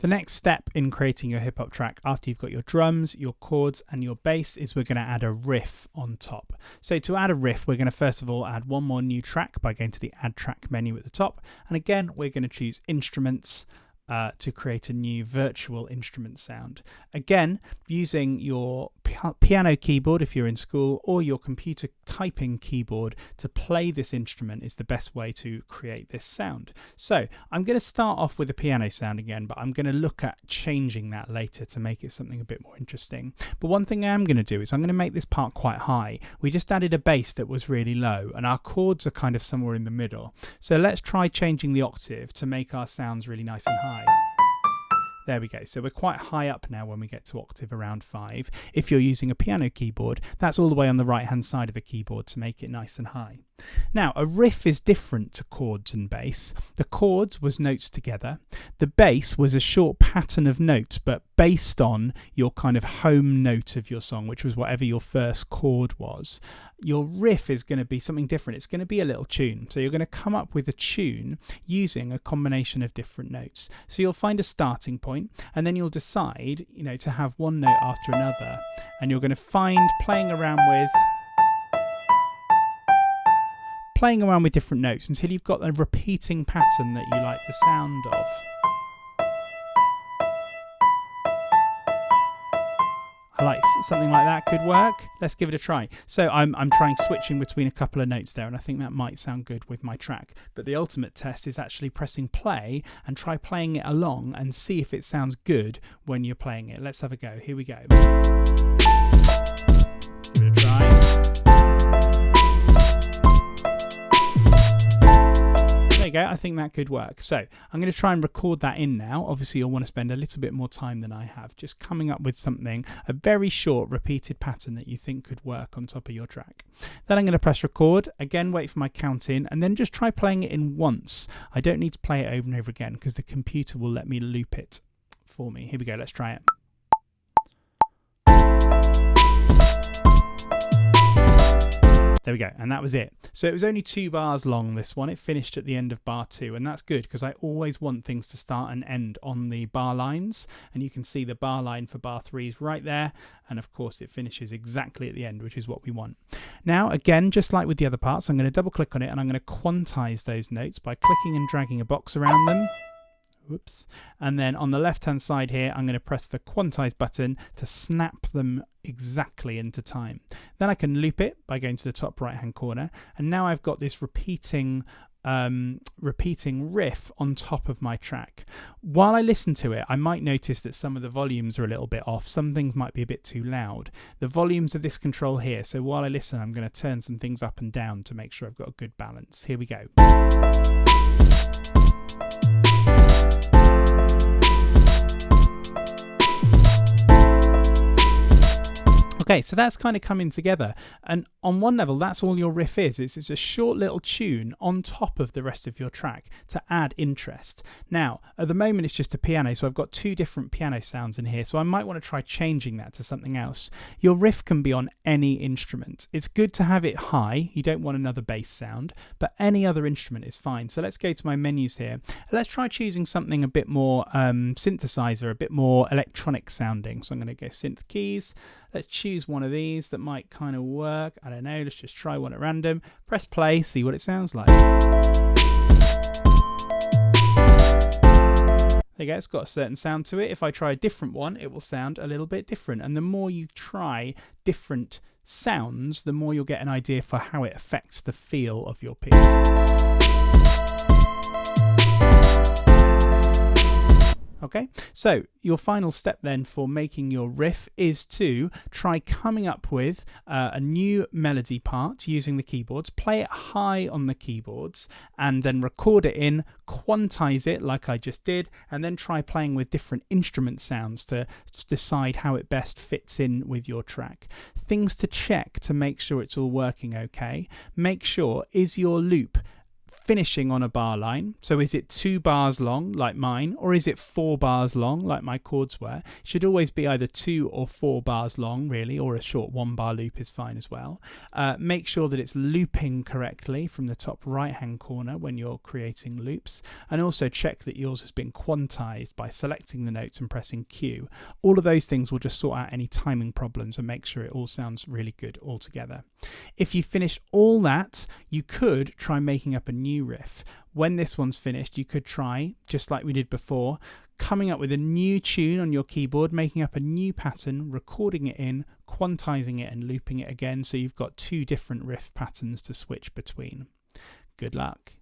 The next step in creating your hip hop track after you've got your drums, your chords and your bass is we're going to add a riff on top. So to add a riff, we're going to first of all add one more new track by going to the add track menu at the top. And again, we're going to choose instruments to create a new virtual instrument sound. Again, using your piano keyboard if you're in school or your computer typing keyboard to play this instrument is the best way to create this sound. So I'm going to start off with a piano sound again, but I'm going to look at changing that later to make it something a bit more interesting. But one thing I am going to do is I'm going to make this part quite high. We just added a bass that was really low and our chords are kind of somewhere in the middle. So let's try changing the octave to make our sounds really nice and high. There we go. So we're quite high up now when we get to octave around 5. If you're using a piano keyboard, that's all the way on the right hand side of a keyboard to make it nice and high. Now, a riff is different to chords and bass. The chords was notes together. The bass was a short pattern of notes, but based on your kind of home note of your song, which was whatever your first chord was. Your riff is going to be something different. It's going to be a little tune. So you're going to come up with a tune using a combination of different notes. So you'll find a starting point and then you'll decide, to have one note after another. And you're going to find playing around with different notes until you've got a repeating pattern that you like the sound of. I like something like that could work. Let's give it a try. So I'm trying switching between a couple of notes there, and I think that might sound good with my track. But the ultimate test is actually pressing play and try playing it along and see if it sounds good when you're playing it. Let's have a go. Here we go. Give it a try. There you go, I think that could work. So I'm going to try and record that in now. Obviously you'll want to spend a little bit more time than I have, just coming up with something, a very short repeated pattern that you think could work on top of your track. Then I'm going to press record, again wait for my count in, and then just try playing it in once. I don't need to play it over and over again because the computer will let me loop it for me. Here we go, let's try it. There we go, and that was it. So it was only 2 bars long, this one. It finished at the end of bar 2, and that's good because I always want things to start and end on the bar lines, and you can see the bar line for bar 3 is right there, and of course it finishes exactly at the end, which is what we want. Now, again, just like with the other parts, I'm going to double click on it and I'm going to quantize those notes by clicking and dragging a box around them. Whoops. And then on the left hand side here, I'm going to press the quantize button to snap them exactly into time. Then I can loop it by going to the top right hand corner, and now I've got this repeating riff on top of my track. While I listen to it, I might notice that some of the volumes are a little bit off. Some things might be a bit too loud. The volumes of this control here, so while I listen, I'm going to turn some things up and down to make sure I've got a good balance. Here we go. Okay, so that's kind of coming together, and on one level that's all your riff is. It's a short little tune on top of the rest of your track to add interest. Now at the moment it's just a piano, so I've got 2 different piano sounds in here, so I might want to try changing that to something else. Your riff can be on any instrument. It's good to have it high, you don't want another bass sound, but any other instrument is fine. So let's go to my menus here. Let's try choosing something a bit more synthesizer, a bit more electronic sounding. So I'm going to go synth keys. Let's choose one of these that might kind of work. I don't know, let's just try one at random. Press play, see what it sounds like. There you go, it's got a certain sound to it. If I try a different one, it will sound a little bit different. And the more you try different sounds, the more you'll get an idea for how it affects the feel of your piece. Okay, so your final step then for making your riff is to try coming up with a new melody part using the keyboards, play it high on the keyboards, and then record it in, quantize it like I just did, and then try playing with different instrument sounds to decide how it best fits in with your track. Things to check to make sure it's all working okay. Make sure, is your loop finishing on a bar line. So is it 2 bars long like mine, or is it 4 bars long like my chords were? It should always be either 2 or 4 bars long really, or a short 1 bar loop is fine as well. Make sure that it's looping correctly from the top right hand corner when you're creating loops, and also check that yours has been quantized by selecting the notes and pressing Q. All of those things will just sort out any timing problems and make sure it all sounds really good all together. If you finish all that, you could try making up a new riff. When this one's finished, you could try, just like we did before, coming up with a new tune on your keyboard, making up a new pattern, recording it in, quantizing it and looping it again, so you've got 2 different riff patterns to switch between. Good luck.